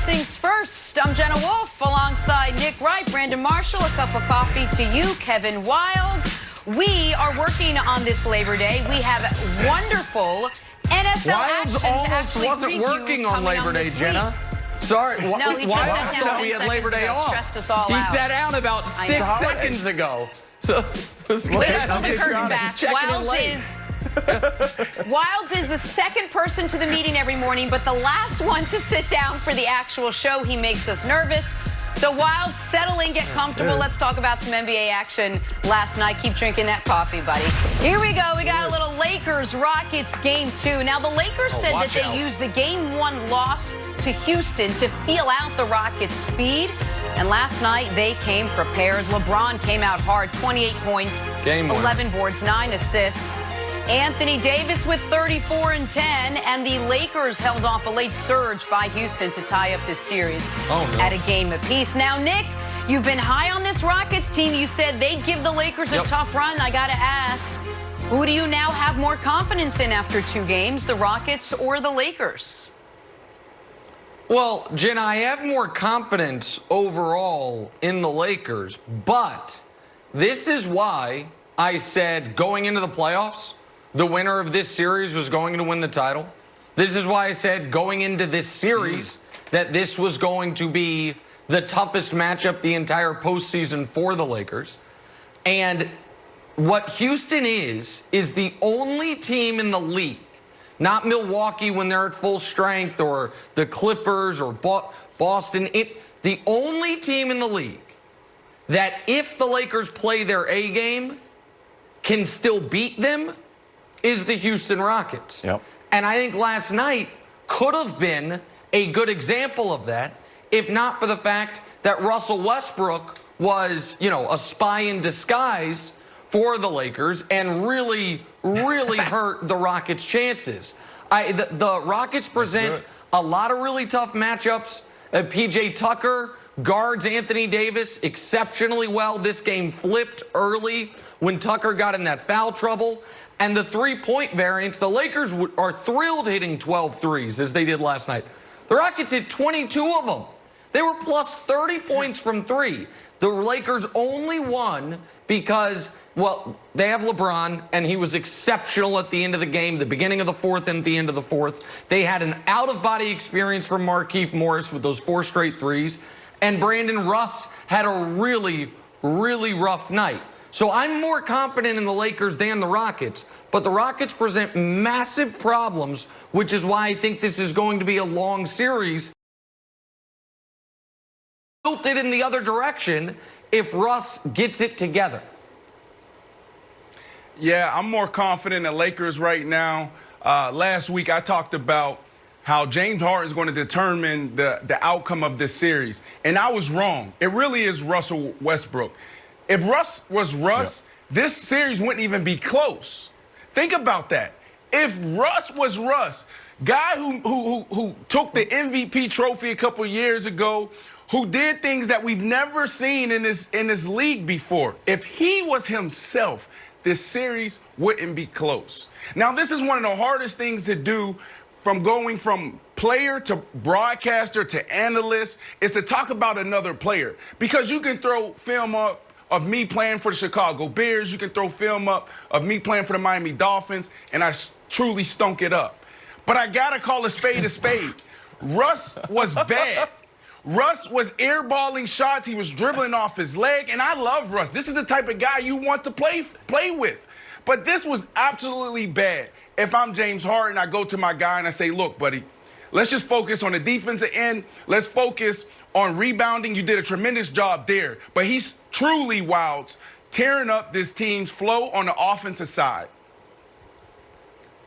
things first. I'm Jenna Wolf alongside Nick Wright, Brandon Marshall, a cup of coffee to you, Kevin Wildes. We are working on this Labor Day. We have wonderful NFL Wildes almost wasn't working on Labor Day, Jenna. Sorry, no, he Wildes just thought we had Labor Day off. He sat down about 6 seconds ago. So let's we have the curtain back. Wildes is the second person to the meeting every morning, but the last one to sit down for the actual show. He makes us nervous. So Wildes, settle in, get comfortable. Let's talk about some NBA action last night. Keep drinking that coffee, buddy. Here we go. We got a little Lakers-Rockets Game 2. Now, the Lakers said that they used the Game 1 loss to Houston to feel out the Rockets' speed. And last night, they came prepared. LeBron came out hard, 28 points, 11 boards, 9 assists. Anthony Davis with 34 and 10, and the Lakers held off a late surge by Houston to tie up this series at a game apiece. Now, Nick, you've been high on this Rockets team. You said they'd give the Lakers a tough run. I got to ask, who do you now have more confidence in after 2 games, the Rockets or the Lakers? Well, Jen, I have more confidence overall in the Lakers, but this is why I said going into the playoffs, the winner of this series was going to win the title. This is why I said going into this series that this was going to be the toughest matchup the entire postseason for the Lakers. And what Houston is the only team in the league, not Milwaukee when they're at full strength or the Clippers or Boston, the only team in the league that if the Lakers play their A game can still beat them is the Houston Rockets. And I think last night could have been a good example of that, if not for the fact that Russell Westbrook was, a spy in disguise for the Lakers and really hurt the Rockets' chances. The Rockets present a lot of really tough matchups. P.J. Tucker guards Anthony Davis exceptionally well. This game flipped early when Tucker got in that foul trouble. And the three-point variance, the Lakers are thrilled hitting 12 threes as they did last night. The Rockets hit 22 of them. They were plus 30 points from 3. The Lakers only won because, well, they have LeBron, and he was exceptional at the end of the game, the beginning of the fourth and the end of the fourth. They had an out-of-body experience from Markieff Morris with those 4 straight threes. And Brandon Russ had a really rough night. So I'm more confident in the Lakers than the Rockets, but the Rockets present massive problems, which is why I think this is going to be a long series. Tilt it in the other direction if Russ gets it together. Yeah, I'm more confident in the Lakers right now. Last week I talked about how James Harden is going to determine the outcome of this series, and I was wrong. It really is Russell Westbrook. If Russ was Russ, this series wouldn't even be close. Think about that. If Russ was Russ, guy who took the MVP trophy a couple years ago, who did things that we've never seen in this league before, if he was himself, this series wouldn't be close. Now, this is one of the hardest things to do, from going from player to broadcaster to analyst, is to talk about another player. Because you can throw film up of me playing for the Chicago Bears, you can throw film up of me playing for the Miami Dolphins, and I truly stunk it up. But I gotta call a spade a spade. Russ was bad. Russ was airballing shots, he was dribbling off his leg, and I love Russ. This is the type of guy you want to play with. But this was absolutely bad. If I'm James Harden, I go to my guy and I say, look, buddy, let's just focus on the defensive end. Let's focus on rebounding. You did a tremendous job there. But he's truly, Wildes, tearing up this team's flow on the offensive side.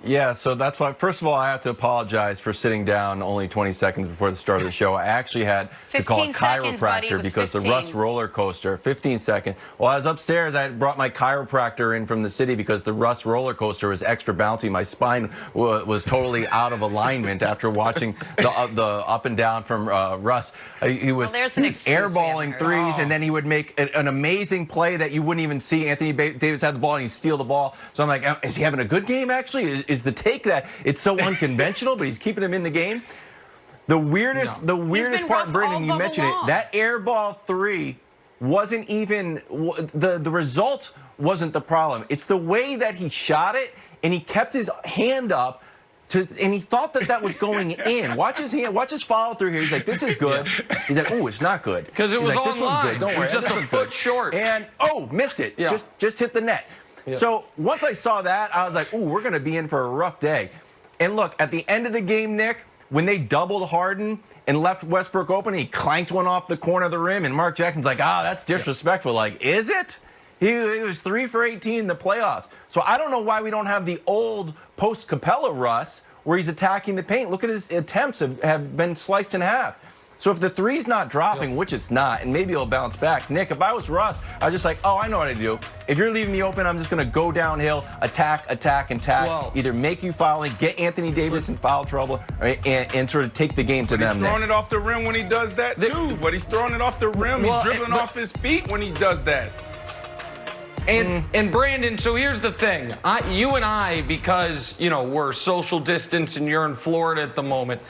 Yeah, so that's why, first of all, I have to apologize for sitting down only 20 seconds before the start of the show. I actually had to call a chiropractor because the Russ roller coaster, 15 seconds. Well, I was upstairs. I had brought my chiropractor in from the city because the Russ roller coaster was extra bouncy. My spine was totally out of alignment after watching the up and down from Russ. He was airballing threes, and then he would make an amazing play that you wouldn't even see. Anthony Davis had the ball, and he'd steal the ball. So I'm like, is he having a good game, actually? Is the take that it's so unconventional, but he's keeping him in the game? The weirdest part, Brendan, you mentioned it. That air ball 3 wasn't even the result wasn't the problem. It's the way that he shot it, and he kept his hand up. And he thought that was going in. Watch his hand. Watch his follow through here. He's like, "This is good." He's like, "Oh, it's not good." Because it was like, online. This one's good. Don't worry. It was just a foot short. And missed it. Yeah. Just hit the net. Yeah. So once I saw that, I was like, "Ooh, we're going to be in for a rough day." And look, at the end of the game, Nick, when they doubled Harden and left Westbrook open, he clanked one off the corner of the rim, and Mark Jackson's like, that's disrespectful. Like, is it? He was 3 for 18 in the playoffs. So I don't know why we don't have the old post-Capella Russ where he's attacking the paint. Look at his attempts have been sliced in half. So if the three's not dropping, which it's not, and maybe it'll bounce back. Nick, if I was Russ, I was just like, I know what to do. If you're leaving me open, I'm just going to go downhill, attack. Well, either make you foul and get Anthony Davis in foul trouble, and sort of take the game to them. He's throwing it off the rim when he does that, too. But he's throwing it off the rim. He's dribbling off his feet when he does that. And Brandon, so here's the thing. You and I, because, we're social distance and you're in Florida at the moment,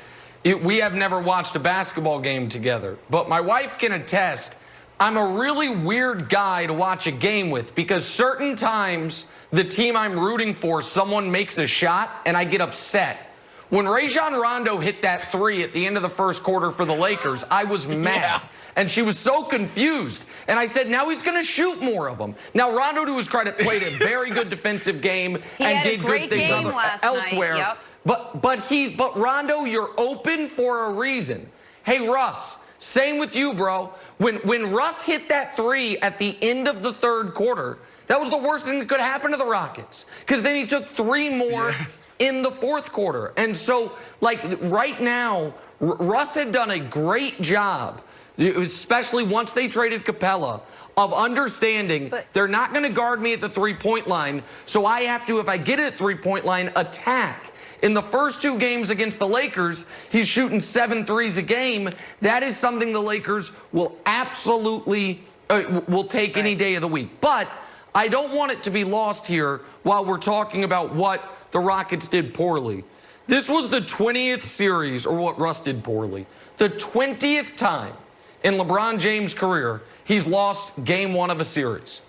we have never watched a basketball game together. But my wife can attest, I'm a really weird guy to watch a game with because certain times the team I'm rooting for, someone makes a shot and I get upset. When Rajon Rondo hit that 3 at the end of the first quarter for the Lakers, I was mad. Yeah. And she was so confused. And I said, now he's going to shoot more of them. Now, Rondo, to his credit, played a very good defensive game and did good things elsewhere. Yep. But Rondo, you're open for a reason. Hey, Russ, same with you, bro. When Russ hit that 3 at the end of the third quarter, that was the worst thing that could happen to the Rockets. Because then he took 3 more in the fourth quarter. And so, right now, Russ had done a great job, especially once they traded Capella, of understanding they're not going to guard me at the three-point line, so I have to, if I get it at three-point line, attack. In the first 2 games against the Lakers, he's shooting 7 threes a game. That is something the Lakers will absolutely will take any day of the week. But I don't want it to be lost here while we're talking about what the Rockets did poorly. This was the 20th series, or what Russ did poorly, the 20th time in LeBron James' career he's lost game 1 of a series.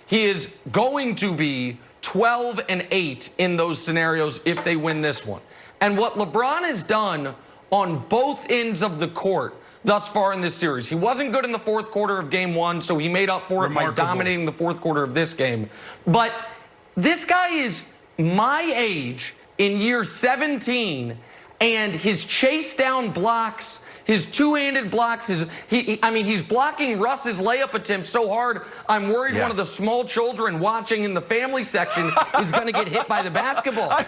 He is going to be 12-8 in those scenarios if they win this one. And what LeBron has done on both ends of the court thus far in this series, he wasn't good in the fourth quarter of game 1, so he made up for it by dominating the fourth quarter of this game. But this guy is my age in year 17, and his chase down blocks, his two-handed blocks, he's blocking Russ's layup attempt so hard, I'm worried one of the small children watching in the family section is going to get hit by the basketball. I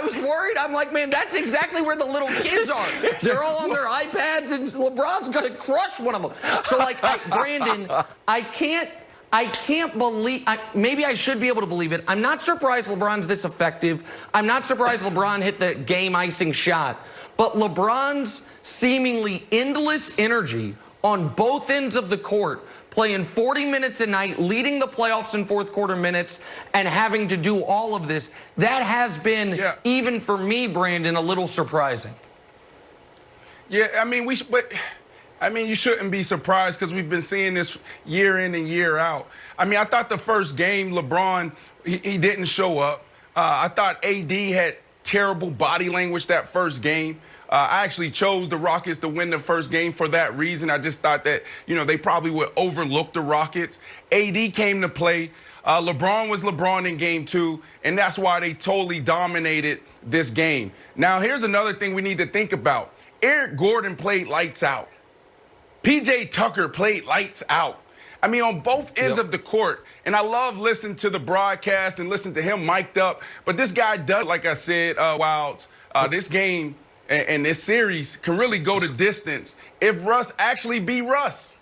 was worried. I'm like, man, that's exactly where the little kids are. They're all on their iPads, and LeBron's going to crush one of them. So, Brandon, I can't believe, maybe I should be able to believe it. I'm not surprised LeBron's this effective. I'm not surprised LeBron hit the game-icing shot. But LeBron's seemingly endless energy on both ends of the court, playing 40 minutes a night, leading the playoffs in fourth quarter minutes, and having to do all of this, that has been, even for me, Brandon, a little surprising. Yeah, you shouldn't be surprised because we've been seeing this year in and year out. I thought the first game, LeBron, he didn't show up. I thought AD had terrible body language that first game. I actually chose the Rockets to win the first game for that reason. I just thought that, they probably would overlook the Rockets. AD came to play. LeBron was LeBron in game 2, and that's why they totally dominated this game. Now, here's another thing we need to think about. Eric Gordon played lights out. PJ Tucker played lights out. On both ends of the court. And I love listening to the broadcast and listening to him mic'd up. But this guy does, like I said, Wilds, this game and this series can really go the distance if Russ actually be Russ.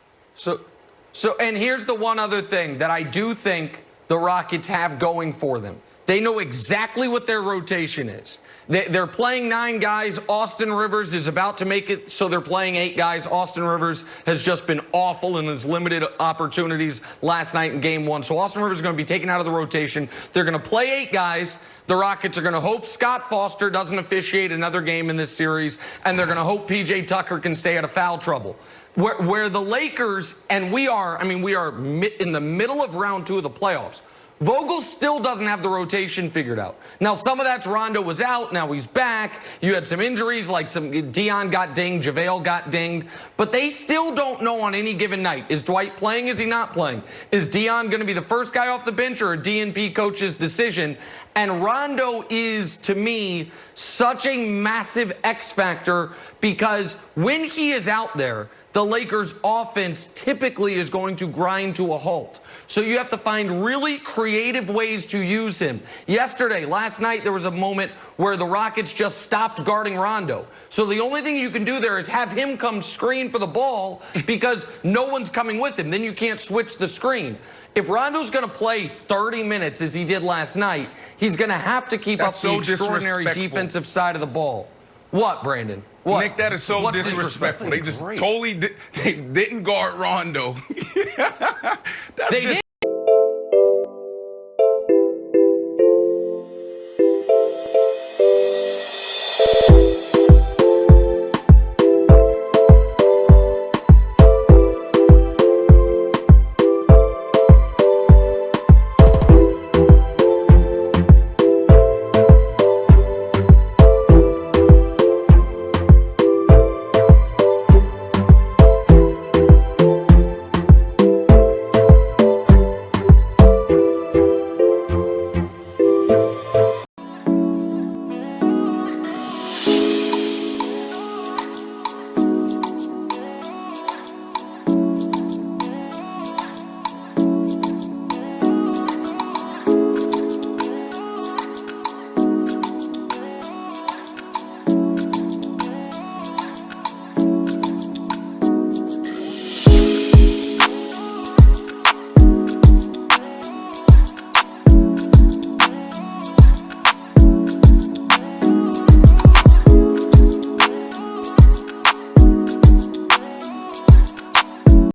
And here's the one other thing that I do think the Rockets have going for them. They know exactly what their rotation is. They're playing 9 guys. Austin Rivers is about to make it, so they're playing 8 guys. Austin Rivers has just been awful in his limited opportunities last night in Game 1. So Austin Rivers is going to be taken out of the rotation. They're going to play 8 guys. The Rockets are going to hope Scott Foster doesn't officiate another game in this series, and they're going to hope P.J. Tucker can stay out of foul trouble. Where the Lakers, and we are in the middle of round 2 of the playoffs. Vogel still doesn't have the rotation figured out. Now, some of that's Rondo was out. Now he's back. You had some injuries, like Dion got dinged, JaVale got dinged. But they still don't know on any given night. Is Dwight playing? Is he not playing? Is Dion going to be the first guy off the bench or a DNP coach's decision? And Rondo is, to me, such a massive X factor because when he is out there, the Lakers' offense typically is going to grind to a halt. So you have to find really creative ways to use him. Last night, there was a moment where the Rockets just stopped guarding Rondo. So the only thing you can do there is have him come screen for the ball because no one's coming with him. Then you can't switch the screen. If Rondo's going to play 30 minutes as he did last night, he's going to have to keep up the extraordinary defensive side of the ball. What, Brandon? What? Nick, that is so disrespectful. They just totally didn't guard Rondo. That's they did.